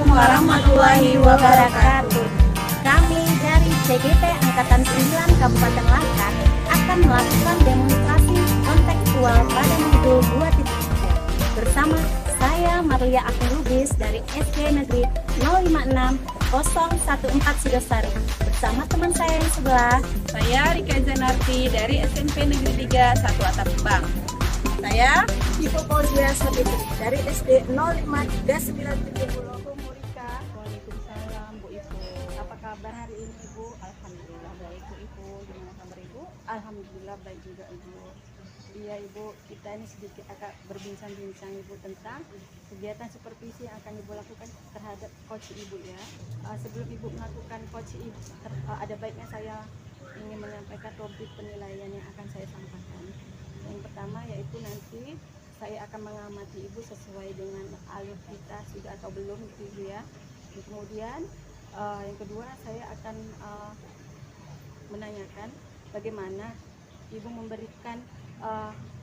warahmatullahi wabarakatuh. Kami dari CGT Angkatan 9 Kabupaten Langkat akan melakukan demonstrasi kontekstual pada modul 2.3 bersama saya Marlia Akun Lubis dari SD Negeri 056 014 Sidosari bersama teman saya yang sebelah. Saya Rika Zanarti dari SMP Negeri 3 1 Atap Bang. Saya Ibu Paulia Sabiti dari SD 053970. Waalaikumsalam Bu Ibu. Apa kabar hari ini Ibu? Alhamdulillah baik Bu Ibu. Gimana kabar Ibu? Alhamdulillah baik juga Ibu. Iya Ibu, kita ini sedikit agak berbincang-bincang Ibu tentang kegiatan supervisi yang akan Ibu lakukan terhadap coach Ibu ya. Sebelum Ibu melakukan coach Ibu, ada baiknya saya ingin menyampaikan topik penilaian yang akan saya sampaikan. Yang pertama yaitu nanti saya akan mengamati Ibu sesuai dengan alur kita sudah atau belum gitu Ibu ya. Kemudian yang kedua saya akan menanyakan bagaimana Ibu memberikan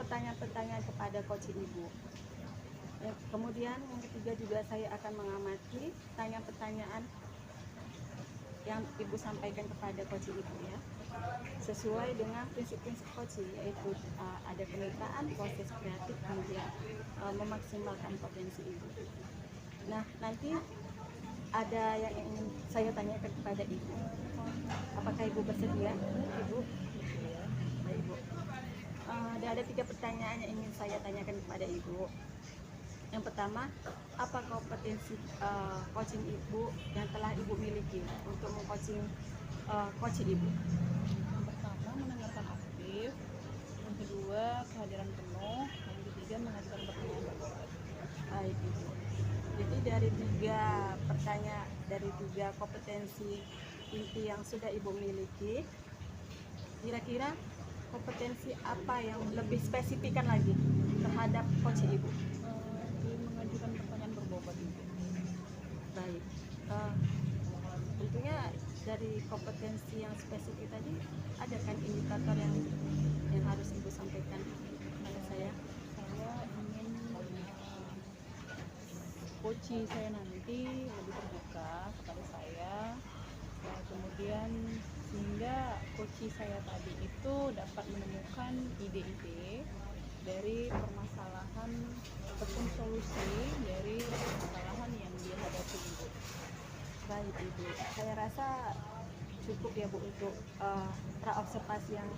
pertanyaan-pertanyaan kepada coach Ibu. Kemudian yang ketiga juga saya akan mengamati pertanyaan-pertanyaan yang Ibu sampaikan kepada coach Ibu ya, sesuai dengan prinsip-prinsip coach, yaitu ada kemitraan, proses kreatif, kemudian memaksimalkan potensi Ibu. Nah nanti ada yang ingin saya tanyakan kepada Ibu. Apakah Ibu bersedia? Ibu? Baik Ibu. Ada 3 pertanyaan yang ingin saya tanyakan kepada Ibu. Yang pertama, apa kompetensi coaching Ibu yang telah Ibu miliki untuk meng-coaching coach Ibu? Yang pertama mendengarkan aktif, yang kedua kehadiran penuh, yang ketiga mengajukan pertanyaan berbagai. Baik Ibu. Jadi dari 3 pertanyaan, dari 3 kompetensi inti yang sudah Ibu miliki, kira-kira kompetensi apa yang lebih spesifikan lagi terhadap coach Ibu? Mengajukan pertanyaan berbobot itu. Baik. Tentunya dari kompetensi yang spesifik tadi ada kan indikator yang harus Ibu sampaikan kepada saya? Saya ingin coach saya nanti lebih terbuka kepada saya, kemudian sehingga coach saya tadi itu dapat menemukan ide-ide dari permasalahan ataupun solusi dari permasalahan yang dia hadapi Ibu. Baik Ibu, saya rasa cukup ya Bu untuk praobservasi yang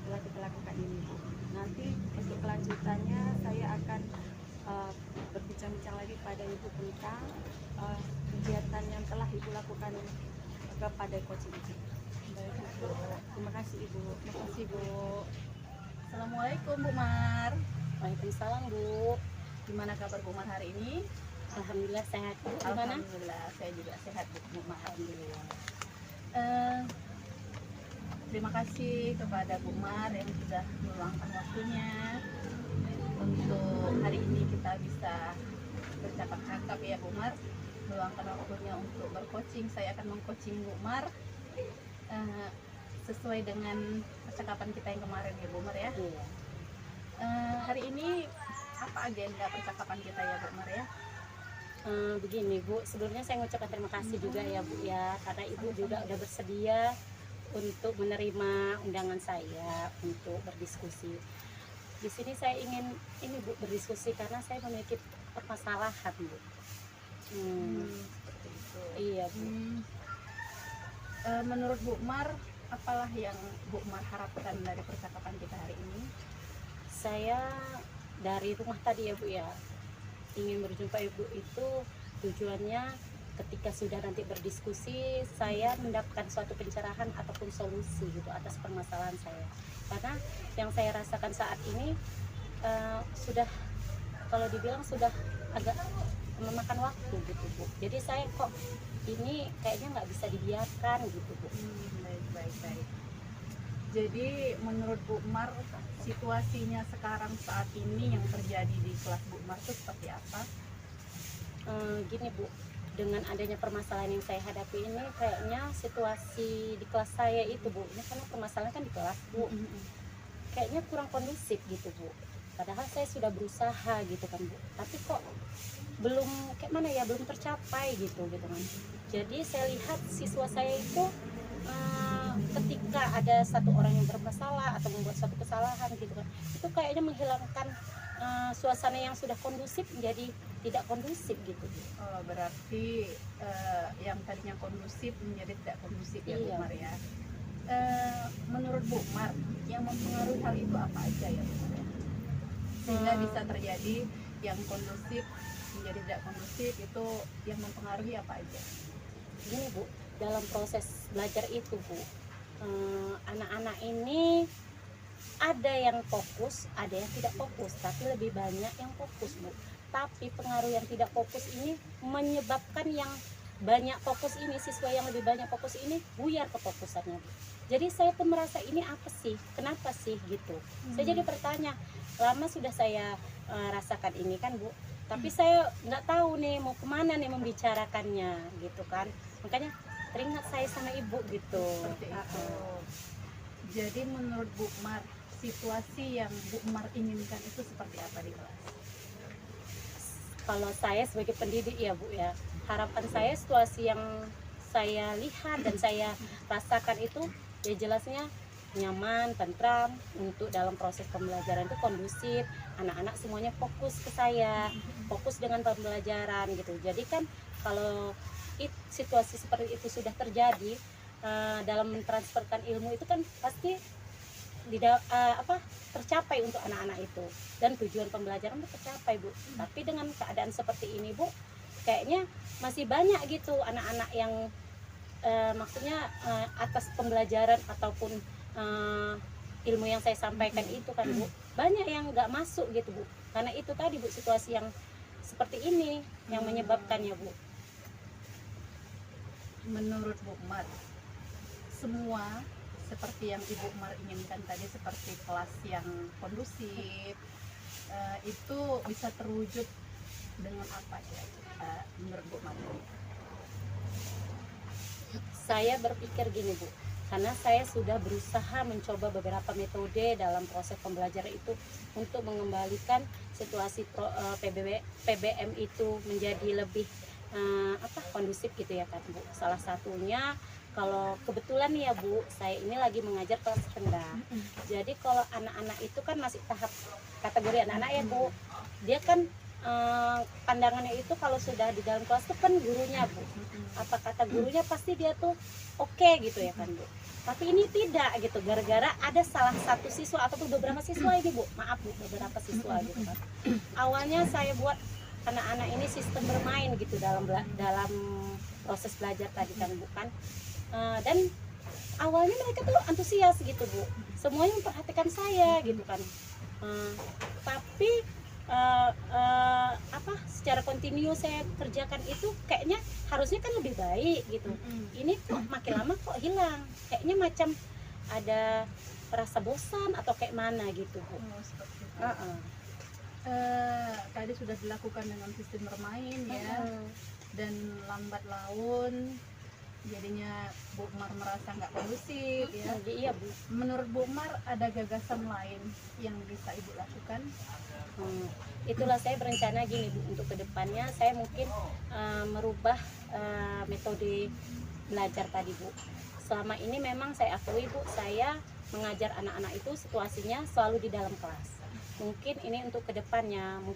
telah kita lakukan ini Bu. Nanti untuk kelanjutannya saya akan berbincang-bincang lagi pada Ibu tentang kegiatan yang telah Ibu lakukan kepada coach Ibu. Baik Ibu. Terima kasih Ibu. Terima kasih Bu. Assalamualaikum Bu Mar. Waalaikumsalam Bu. Gimana kabar Bu Mar hari ini? Alhamdulillah sehat. Bu, gimana? Alhamdulillah, saya juga sehat Bu Mar. Alhamdulillah. Terima kasih kepada Bu Mar yang sudah meluangkan waktunya untuk hari ini kita bisa bercakap-cakap ya Bu Mar, meluangkan waktunya untuk bercoaching. Saya akan mengcoaching Bu Mar sesuai dengan percakapan kita yang kemarin ya Bu Mar ya. Iya. Hari ini apa agenda percakapan kita ya Bu Mar ya? Begini Bu, sebelumnya saya mengucapkan terima kasih juga ya Bu ya, karena Ibu juga udah bersedia untuk menerima undangan saya untuk berdiskusi. Di sini saya ingin ini Bu berdiskusi karena saya memiliki permasalahan Bu. Seperti itu. Iya Bu. Menurut Bu Mar, apalah yang Bu Mar harapkan dari percakapan kita hari ini? Saya dari rumah tadi ya Bu ya, ingin berjumpa Ibu itu tujuannya ketika sudah nanti berdiskusi saya mendapatkan suatu pencerahan ataupun solusi gitu atas permasalahan saya, karena yang saya rasakan saat ini sudah, kalau dibilang sudah agak memakan waktu gitu Bu. Jadi saya kok ini kayaknya nggak bisa dibiarkan gitu Bu. Baik. Jadi menurut Bu Mar, situasinya sekarang saat ini yang terjadi di kelas Bu Mar itu seperti apa? Gini Bu, dengan adanya permasalahan yang saya hadapi ini kayaknya situasi di kelas saya itu Bu, ini karena permasalahan kan di kelas Bu, kayaknya kurang kondusif gitu Bu. padahal saya sudah berusaha gitu kan Bu, tapi kok belum kayak mana ya, belum tercapai gitu kan. Jadi saya lihat siswa saya itu ketika ada satu orang yang bermasalah atau membuat suatu kesalahan gitu kan, itu kayaknya menghilangkan suasana yang sudah kondusif menjadi tidak kondusif gitu. Oh, berarti yang tadinya kondusif menjadi tidak kondusif ya Bu Iya. Mar ya. Menurut Bu Mar, yang mempengaruhi hal itu apa aja ya Bu Mar ya? Sehingga bisa terjadi yang kondusif menjadi tidak kondusif, itu yang mempengaruhi apa aja? Gini Bu, dalam proses belajar itu Bu, anak-anak ini ada yang fokus, ada yang tidak fokus, tapi lebih banyak yang fokus Bu. Tapi pengaruh yang tidak fokus ini menyebabkan yang banyak fokus ini, siswa yang lebih banyak fokus ini buyar kefokusannya Bu. Jadi saya pun merasa ini apa sih, kenapa sih gitu. Saya jadi bertanya, lama sudah saya rasakan ini kan Bu, tapi saya nggak tahu nih mau kemana nih membicarakannya gitu kan. Makanya teringat saya sama ibu gitu. Seperti itu. Jadi menurut Bu Mar, situasi yang Bu Mar inginkan itu seperti apa di kelas? Kalau saya sebagai pendidik ya Bu ya, harapan saya situasi yang saya lihat dan saya rasakan itu ya jelasnya nyaman, tentram untuk dalam proses pembelajaran itu kondusif, anak-anak semuanya fokus ke saya, fokus dengan pembelajaran gitu. Jadi kan kalau situasi seperti itu sudah terjadi, dalam mentransferkan ilmu itu kan pasti tercapai untuk anak-anak itu dan tujuan pembelajaran itu tercapai Bu. Tapi dengan keadaan seperti ini Bu, kayaknya masih banyak gitu anak-anak yang maksudnya atas pembelajaran ataupun ilmu yang saya sampaikan itu kan Bu, banyak yang nggak masuk gitu Bu, karena itu tadi Bu, situasi yang seperti ini yang menyebabkannya Bu. Menurut Bu Mar, semua seperti yang Ibu Mar inginkan tadi, seperti kelas yang kondusif, itu bisa terwujud dengan apa ya menurut Bu Mar? Saya berpikir gini Bu, karena saya sudah berusaha mencoba beberapa metode dalam proses pembelajaran itu untuk mengembalikan situasi PBM itu menjadi lebih kondusif gitu ya kan Bu. Salah satunya kalau kebetulan ya Bu, saya ini lagi mengajar kelas rendah. Jadi kalau anak-anak itu kan masih tahap kategori anak-anak ya Bu, dia kan pandangannya itu kalau sudah di dalam kelas itu kan gurunya Bu, apa kata gurunya pasti dia tuh oke gitu ya kan Bu. Tapi ini tidak gitu, gara-gara ada salah satu siswa atau beberapa siswa ini Bu, maaf Bu, beberapa siswa gitu kan. Awalnya saya buat anak-anak ini sistem bermain gitu dalam proses belajar tadi kan Bu kan. Dan awalnya mereka tuh antusias gitu Bu, semuanya memperhatikan saya gitu kan. Tapi secara kontinu saya kerjakan itu kayaknya harusnya kan lebih baik gitu. Ini kok makin lama kok hilang, kayaknya macam ada rasa bosan atau kayak mana gitu Bu. Seperti itu. Tadi sudah dilakukan dengan sistem bermain ya, dan lambat laun jadinya Bu Mar merasa nggak kondusif ya. Iya Bu. Menurut Bu Mar, ada gagasan lain yang bisa Ibu lakukan? Itulah saya berencana gini Bu, untuk kedepannya saya mungkin merubah metode belajar tadi Bu. Selama ini memang saya akui Bu, saya mengajar anak-anak itu situasinya selalu di dalam kelas. Mungkin ini untuk kedepannya,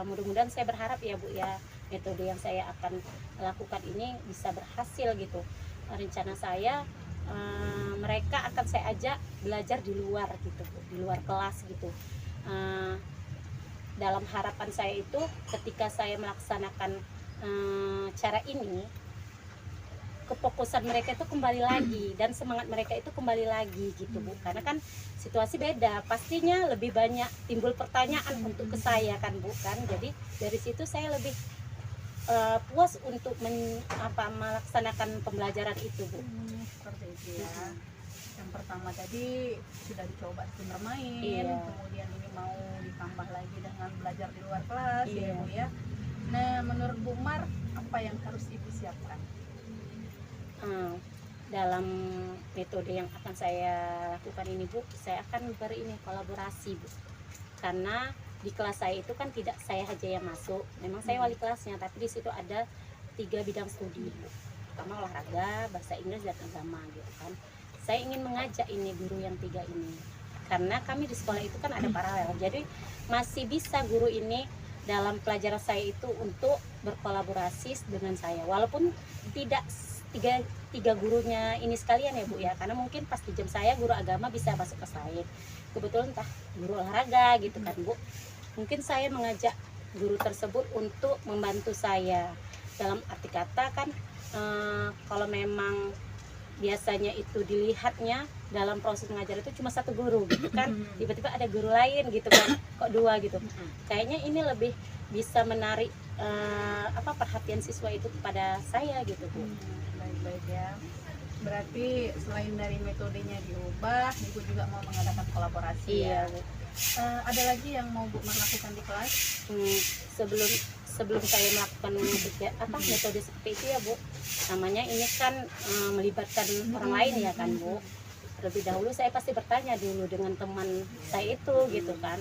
mudah-mudahan saya berharap ya Bu ya, metode yang saya akan lakukan ini bisa berhasil gitu. Rencana saya mereka akan saya ajak belajar di luar gitu Bu, di luar kelas gitu. Dalam harapan saya itu ketika saya melaksanakan cara ini, kefokusan mereka itu kembali lagi dan semangat mereka itu kembali lagi gitu Bu. Karena kan situasi beda, pastinya lebih banyak timbul pertanyaan untuk ke saya kan Bu kan. Jadi dari situ saya lebih puas untuk melaksanakan pembelajaran itu Bu. Seperti itu ya. Yang pertama tadi sudah dicoba sistem bermain, kemudian ini mau ditambah lagi dengan belajar di luar kelas ya Bu ya. Nah, menurut Bu Mar, apa yang harus Ibu siapkan? Dalam metode yang akan saya lakukan ini Bu, saya akan kolaborasi Bu. karena di kelas saya itu kan tidak saya aja yang masuk, memang saya wali kelasnya, tapi di situ ada 3 bidang studi, pertama olahraga, bahasa Inggris, dan agama gitu kan. Saya ingin mengajak ini guru yang 3 ini, karena kami di sekolah itu kan ada paralel, jadi masih bisa guru ini dalam pelajaran saya itu untuk berkolaborasi dengan saya, walaupun tidak tiga gurunya ini sekalian ya Bu ya, karena mungkin pas di jam saya guru agama bisa masuk ke saya, kebetulan entah guru olahraga gitu kan Bu, mungkin saya mengajak guru tersebut untuk membantu saya dalam arti kata kan, kalau memang biasanya itu dilihatnya dalam proses mengajar itu cuma 1 guru gitu kan, tiba-tiba ada guru lain gitu kan, kok 2 gitu, kayaknya ini lebih bisa menarik perhatian siswa itu kepada saya gitu Bu. Baik-baik ya. Berarti selain dari metodenya diubah, Ibu juga mau mengadakan kolaborasi Iya ya. Bu. Ada lagi yang mau Bu lakukan di kelas? Sebelum saya melakukan metode seperti itu ya Bu, namanya ini kan melibatkan orang lain ya kan Bu. Terlebih dahulu saya pasti bertanya dulu dengan teman saya itu gitu kan,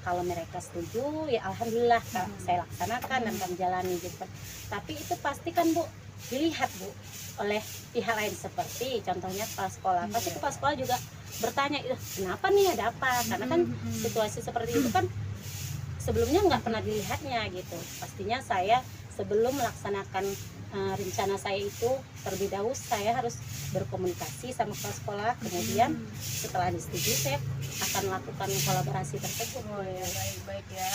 kalau mereka setuju ya alhamdulillah saya laksanakan dan kami jalani gitu kan. Tapi itu pasti kan Bu dilihat Bu oleh pihak lain, seperti contohnya kepala sekolah, pasti kepala sekolah juga bertanya, kenapa nih, ada apa, karena kan situasi seperti itu kan sebelumnya nggak pernah dilihatnya gitu. Pastinya saya sebelum melaksanakan rencana saya itu terlebih dahulu saya harus berkomunikasi sama kepala sekolah, kemudian setelah disetujui saya akan melakukan kolaborasi tersebut. Oh ya, baik-baik ya.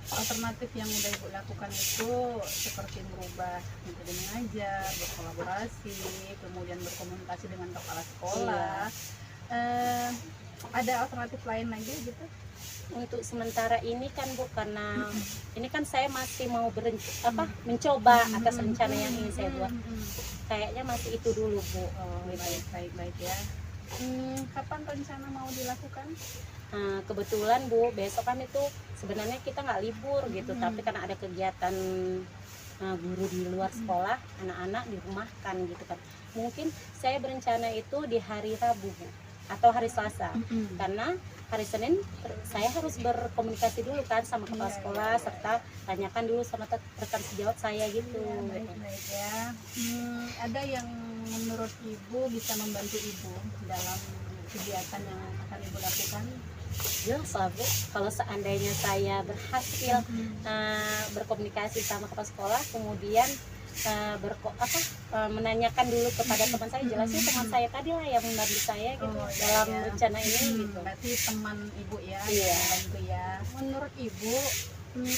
Alternatif yang udah Ibu lakukan itu seperti merubah metode mengajar, berkolaborasi, kemudian berkomunikasi dengan kepala sekolah. Ada alternatif lain lagi gitu? Untuk sementara ini kan Bu, karena ini kan saya masih mau mencoba atas rencana yang ingin saya buat, kayaknya masih itu dulu Bu. Oh, baik ya. Kapan rencana mau dilakukan? Kebetulan Bu, besok kan itu sebenarnya kita nggak libur gitu, tapi karena ada kegiatan guru di luar sekolah, anak-anak dirumahkan gitu kan. Mungkin saya berencana itu di hari Rabu Bu, atau hari Selasa, karena hari Senin saya harus berkomunikasi dulu kan sama kepala sekolah, serta tanyakan dulu sama rekan sejawat saya gitu. Baik ya. Ada yang menurut Ibu bisa membantu Ibu dalam kegiatan yang akan Ibu lakukan? Jelas lah Bu, kalau seandainya saya berhasil berkomunikasi sama kepala sekolah, kemudian menanyakan dulu kepada teman saya, jelasnya teman saya tadi lah yang membantu saya gitu dalam rencana ini gitu. Berarti teman Ibu ya, Iya. membantu ya. Menurut Ibu,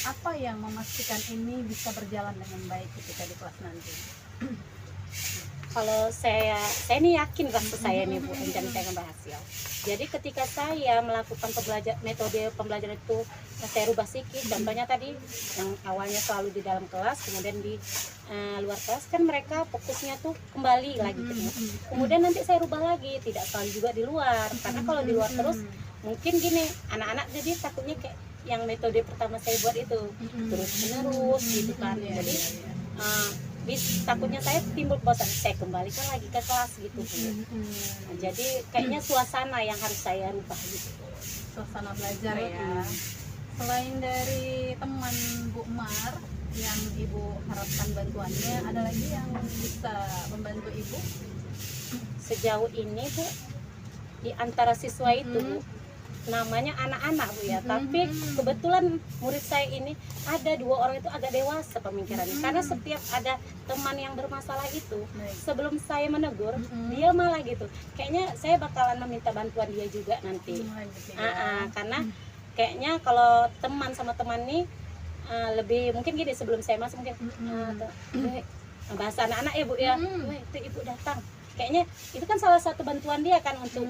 apa yang memastikan ini bisa berjalan dengan baik ketika di kelas nanti? Kalau saya ini yakin rasa saya nih Bu, rencana saya akan berhasil. Jadi ketika saya melakukan metode pembelajaran itu saya rubah sedikit, contohnya tadi yang awalnya selalu di dalam kelas, kemudian di luar kelas kan mereka fokusnya tuh kembali lagi gitu. Kemudian nanti saya rubah lagi, tidak selalu juga di luar, karena kalau di luar terus mungkin gini, anak-anak jadi takutnya kayak yang metode pertama saya buat itu terus menerus gitu kan. Jadi takutnya saya timbul bosan, saya kembalikan lagi ke kelas gitu Bu. Nah, jadi kayaknya suasana yang harus saya rubah gitu. Suasana belajar ya. Selain dari teman Bu Mar yang Ibu harapkan bantuannya, ada lagi yang bisa membantu Ibu? Sejauh ini Bu, di antara siswa itu Bu, namanya anak-anak Bu ya, tapi kebetulan murid saya ini ada 2 orang itu agak dewasa pemikirannya, karena setiap ada teman yang bermasalah itu sebelum saya menegur, dia malah gitu, kayaknya saya bakalan meminta bantuan dia juga nanti. Gitu ya. Karena kayaknya kalau teman sama teman nih lebih mungkin gini, sebelum saya masuk mungkin bahasa anak-anak ya Bu ya, itu Ibu datang, kayaknya itu kan salah satu bantuan dia kan untuk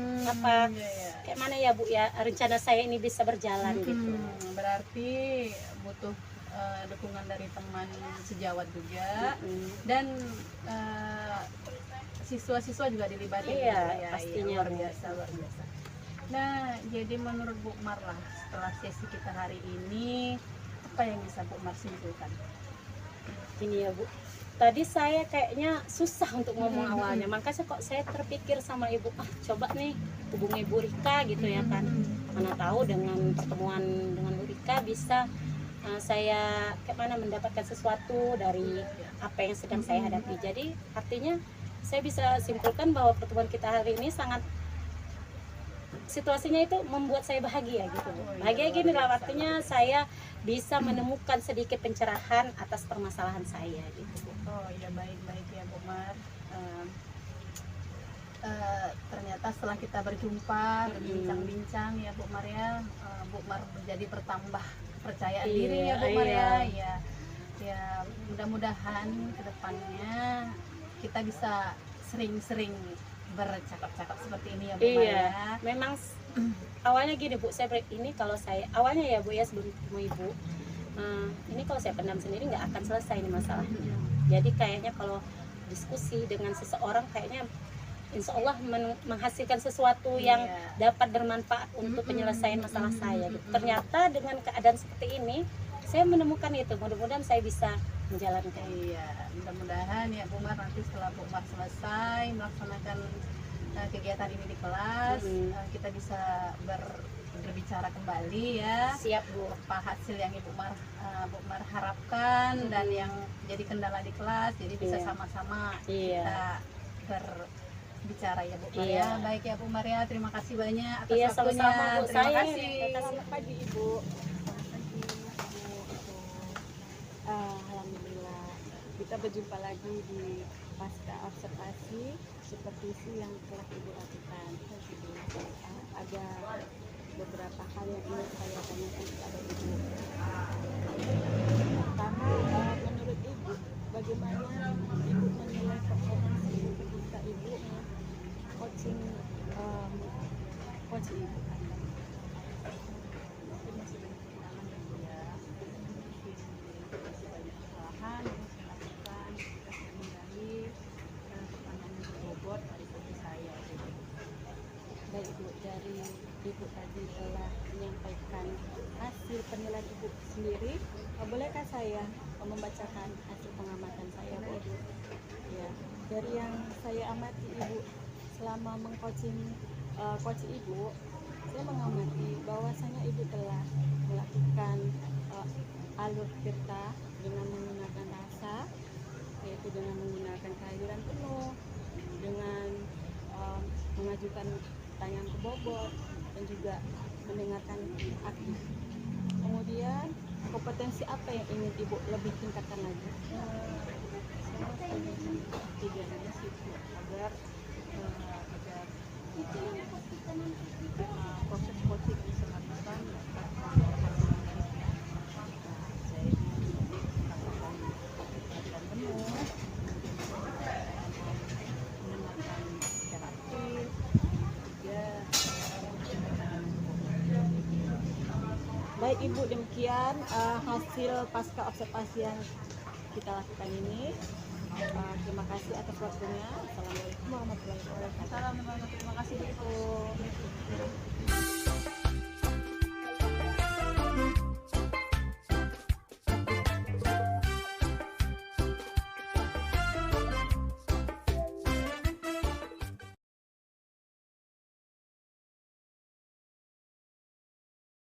kayak mana ya Bu ya, rencana saya ini bisa berjalan gitu. Berarti butuh dukungan dari teman sejawat juga, dan siswa-siswa juga dilibatkan. Iya, pastinya luar biasa. Nah, jadi menurut Bu Mar lah, setelah sesi kita hari ini, apa yang bisa Bu Mar simpulkan? Ini ya Bu, tadi saya kayaknya susah untuk ngomong awalnya, makanya kok saya terpikir sama Ibu, coba nih hubungi Bu Rika gitu ya kan. Mana tahu dengan pertemuan dengan Bu Ika bisa saya mendapatkan sesuatu dari apa yang sedang saya hadapi. Jadi artinya saya bisa simpulkan bahwa pertemuan kita hari ini sangat, situasinya itu membuat saya bahagia gitu. Bahagia gini lah, artinya saya bisa menemukan sedikit pencerahan atas permasalahan saya gitu. Oh ya, baik-baik ya Bu Mar. Ternyata setelah kita berjumpa, berbincang-bincang ya Bu Mar ya, Bu Mar menjadi bertambah percaya diri ya Bu Mar ya. Ya mudah-mudahan kedepannya kita bisa sering-sering bercakap-cakap seperti ini ya Bu Mar ya. Memang awalnya gini Bu, ini kalau saya awalnya ya Bu ya, sebelum ketemu Ibu, ini kalau saya pendam sendiri nggak akan selesai ini masalahnya. Jadi kayaknya kalau diskusi dengan seseorang kayaknya insya Allah menghasilkan sesuatu yang dapat bermanfaat untuk penyelesaian masalah saya gitu. Ternyata dengan keadaan seperti ini saya menemukan itu, mudah-mudahan saya bisa menjalankan. Iya, mudah-mudahan ya Bu Mar, nanti setelah Bu Mar selesai melaksanakan kegiatan ini di kelas, kita bisa berbicara kembali ya. Siap Bu. Apa hasil yang Bu Mar harapkan dan yang jadi kendala di kelas, jadi bisa sama-sama kita berbicara ya Bu Mar ya. Baik ya Bu Mar ya, terima kasih banyak atas waktunya. Sama-sama Bu. Terima kasih. Selamat pagi Ibu. Alhamdulillah kita berjumpa lagi di pasca observasi seperti yang telah Ibu lakukan. Ada beberapa hal yang ingin saya tanyakan kepada Ibu. Pertama, menurut Ibu, bagaimana Ibu menilai performansi ketika Ibu coaching coach Ibu? Baik Ibu, dari Ibu tadi telah menyampaikan hasil penilaian Ibu sendiri, bolehkah saya membacakan hasil pengamatan saya Bu? Ya, dari yang saya amati Ibu selama mengcoaching coach Ibu, saya mengamati bahwasanya Ibu telah melakukan alur peta dengan menggunakan rasa, yaitu dengan menggunakan kehadiran penuh, dengan mengajukan pertanyaan ke bobot, dan juga mendengarkan aktif. Kemudian kompetensi apa yang ingin Ibu lebih tingkatkan lagi? Tujuannya sih agar proses coaching yang dilakukan dapat Baik Ibu, demikian hasil pasca observasi yang kita lakukan ini. Terima kasih atas waktunya. Assalamualaikum warahmatullahi wabarakatuh. Terima kasih Bu.